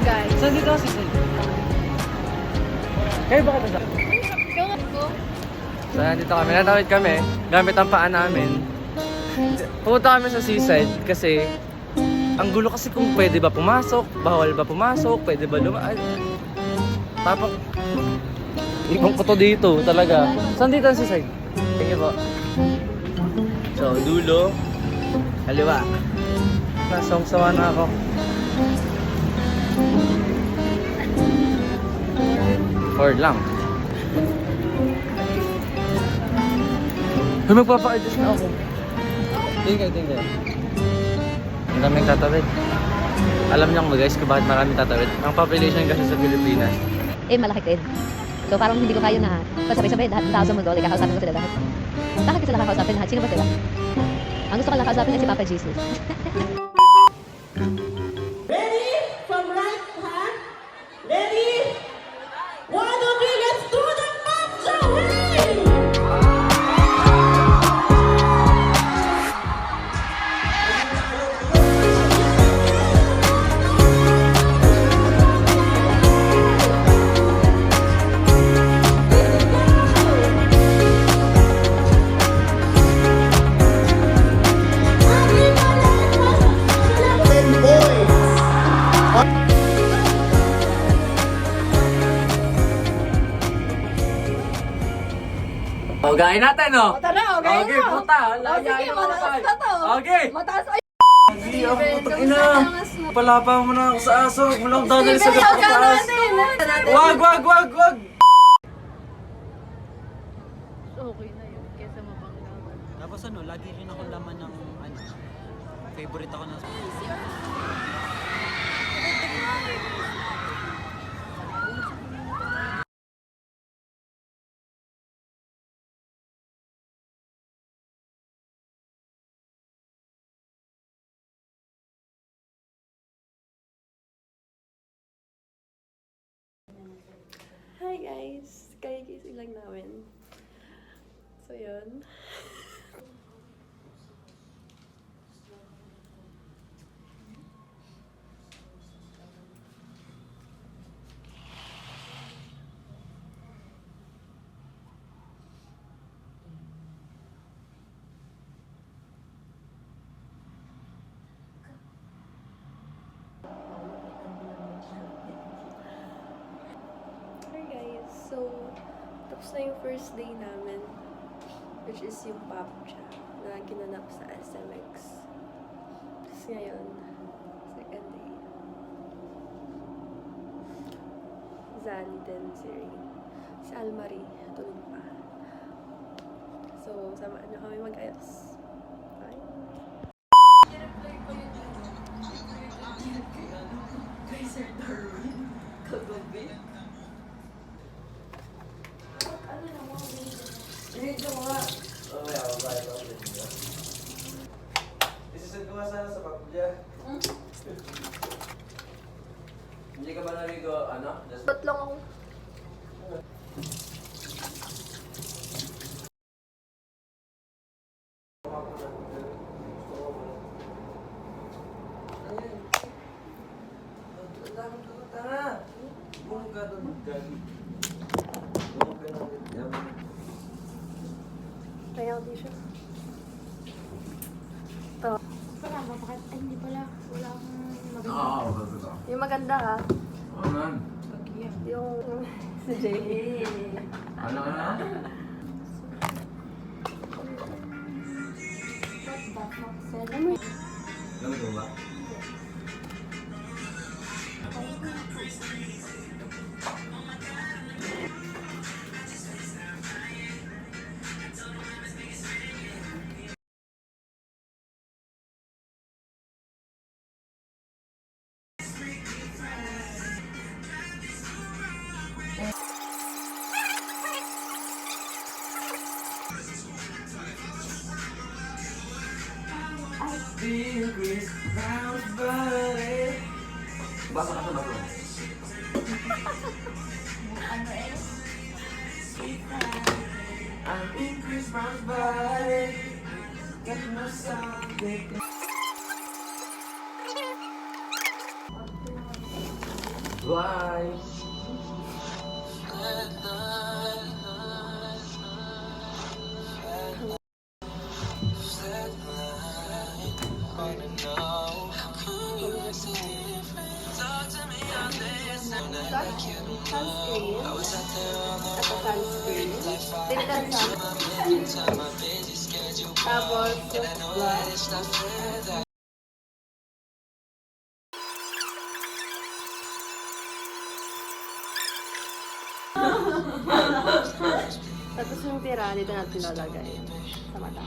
guys. Saan dito si Sil? Kayo ba ka So, dito kami. Natawid kami. Gamit ang paa namin. Pumunta kami sa seaside kasi ang gulo kasi kung pwede ba pumasok, bawal ba pumasok, pwede ba lumaan. Tapos, ibang ko to dito talaga. Saan dito ang seaside? Thank you po. So, dulo. Kaliwa. Nasawang-sawa na ako. Or lang. Ay, magpapa-adjust na ako. Tingnan. Ang daming tatawid. Alam niyo ba guys kung bakit maraming tatawid? Ang population kasi sa Pilipinas. Malaki din. So parang hindi ko kaya na pasabay-sabay lahat ng tao sa mundo, kakausapin ko sila lahat. Bakit ko sila kakausapin lahat? Sino ba sila? Ang gusto ko lang kakausapin ay si Papa Jesus. Ready? From right, ha? Ready? 1, 2, 3, let's do the mantra! O, gain natin, no? O, tara, okay Okay, na. puta. O, sige, mataas na to. Okay. Mataas ay... Hindi ako putang ina. Palapa mo na ako sa aso. Walang dadali sa Steven, gato ikaw sa aso. natin. Wag! Okay na yun, kesa mapanglaban. Tapos ano, lagi rin ako laman ng ano, favorite ako ng... Hi guys! Kagigising lang namin. So yun. Hi guys! So, tapos na yung first day namin, which is yung PAPCHA na ginanap sa SMX. Tapos ngayon, second day. Zani din, si Rain. Si Almarie, tulog pa. So, samaan nyo kami mag-ayos. Bye! Isisend ko nga sana sa pagpudya. Hindi ka ba naligo, ano? Ba't lang ako? Kaya di siya. Ito. Wala, bakit? Ay, hindi pala. Wala akong maganda. Oo, ito. Yung maganda ha. Ano man? Yung si Jay. Ano? Lamig mo ba? Chris Brown's body. Basa ka sa bato. Ano eh? I'm in Chris Brown's body. Get no something. Why? Sunscreen. Ito sunscreen. Tinted sunscreen. Tapos, blush. Tapos yung tira, dito natin lalagay sa mata.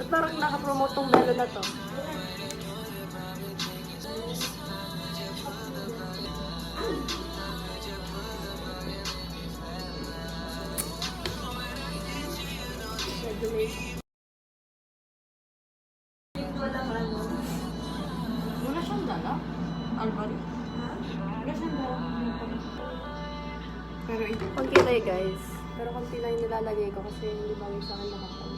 Ba't parang nakapromote tong belo na to? Medyo may... Wala siyang dala? Alvaro? Wala siyang dala. Pero ito. Konti lang guys. Pero konti lang yung nilalagay ko kasi hindi ba sa akin nakapal.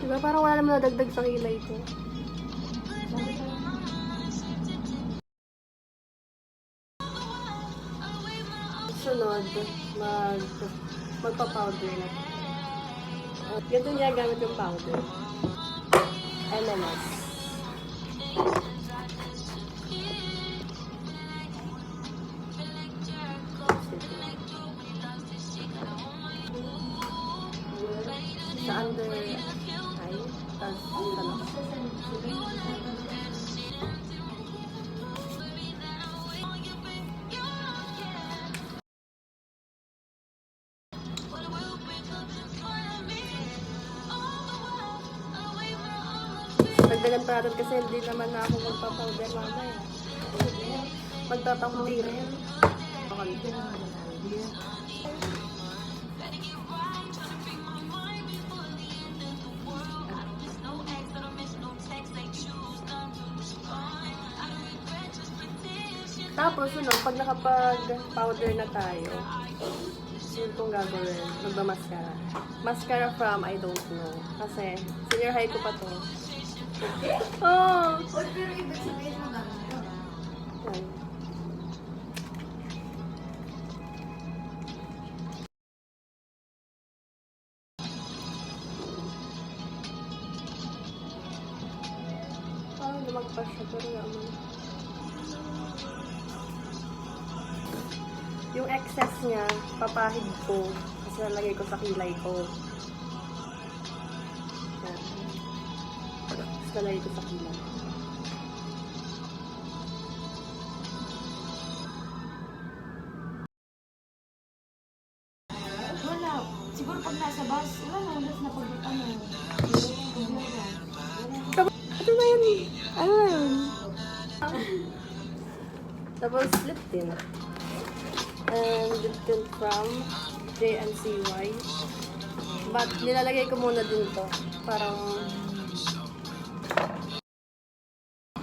Diba parang wala naman nadagdag sa kilay ko. Sunod, magpa-powder na. Ganito niya gamit yung powder. LMS. Sa under eye, tapos sa nose. Dagdagan pa natin kasi hindi naman na ako magpa-powder mamaya. Magtatapdir. Tapos, pag nakapag-powder na tayo, yun kung gagawin, magba-mascara. Mascara from I don't know. Kasi, senior high ko pa to. Oh! Pero ibig sabihin mo lang. Yan. Parang lumagpas siya, pero naman. Yung excess niya, papahid ko. Kasi nalagay ko sa kilay ko. Yan. Tapos nalagay ko sa kilay. Wala. Siguro pag nasa bus, wala na ulit na pag ano. Ano na yun? Ano na yun? Tapos lip tint. And lip tint from JNCY. But nilalagay ko muna din to. Parang...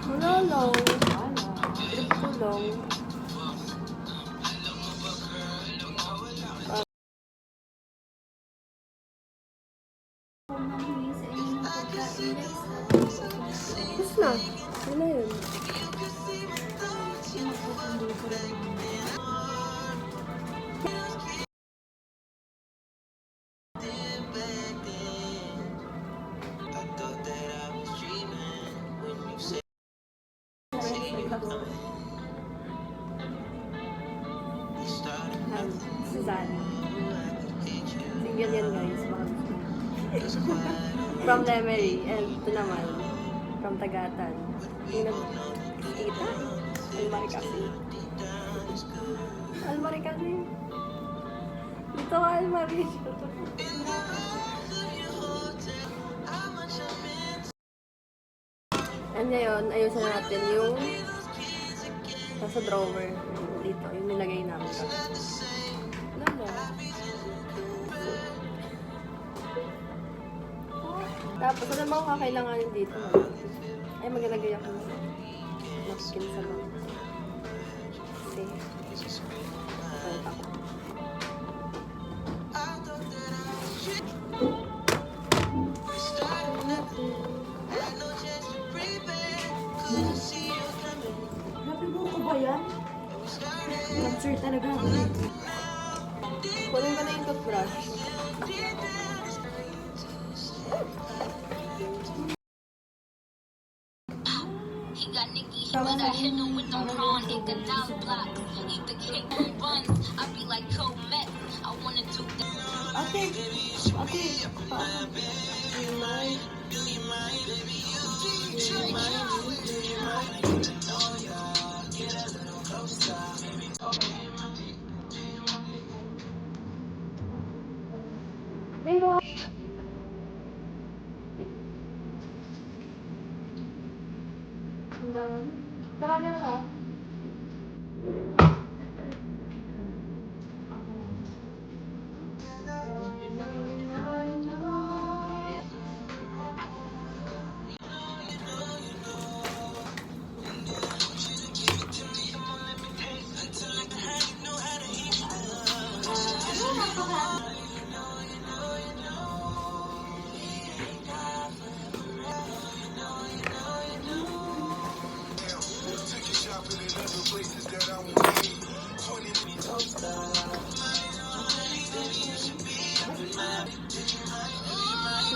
Wala lang. Lip ko lang. Tapos na. Ano na yun? Suzanne. Single yan guys. From Lemery. And ito naman. From Tagatan. Yung nag-kita. Almaricasi. Almaricasi. Dito ka Almari. And ngayon, ayusin na natin yung nasa drawer. Dito, yung nilagay namin. Wala na. Tapos, ano ba ang kakailanganin dito? Ay, maglalagay ako ng napkin sa mga. Kasi, balik ako. Grabe mo ko ba yan? Capture talaga. Kunin ko na yung toothbrush. He got Nicki, but I hit him with the prawn. Hit the dot block. Eat the cake on buns. I be like cold Met. I wanna do that. Ate! Ate! Paano?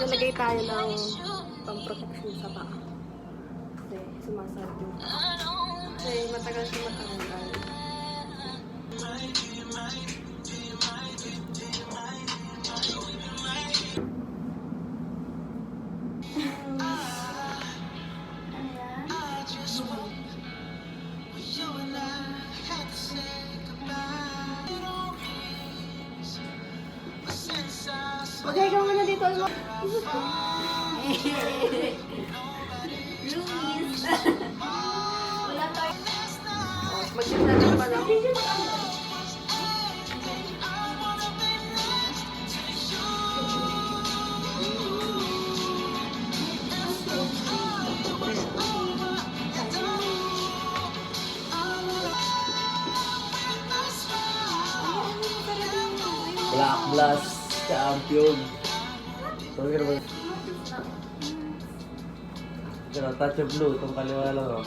Nalagay tayo ng pang-protection sa paa. Kasi sumasarap yung paa. Kasi matagal siya matanggal. Okay, ikaw muna dito. Luis! Wala tayo. Mag-gym pa lang. Black Blast Champion. Sorry naman. Pero touch of blue, itong kaliwa lang oh.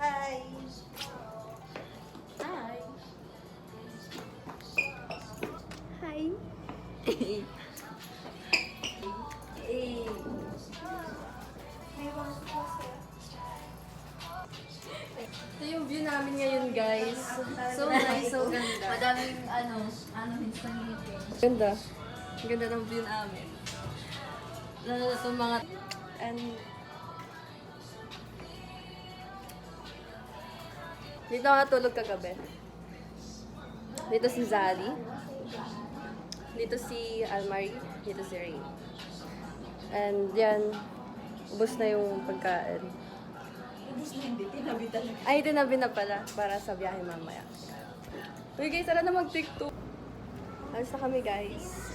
Hi! Hi! Hi! Ito yung view namin ngayon, guys. So nice, so ganda. Madaming hints ng ngipin. Ganda. Ang ganda ng view namin. Lalo na itong mga... And... Dito ako natulog kagabi. Dito si Zali. Dito si Almari. Dito si Ray. And yan, ubos na yung pagkain. Ay, tinabi na pala para sa biyahe mamaya. Uy guys, tara na mag-TikTok. Alis na kami guys.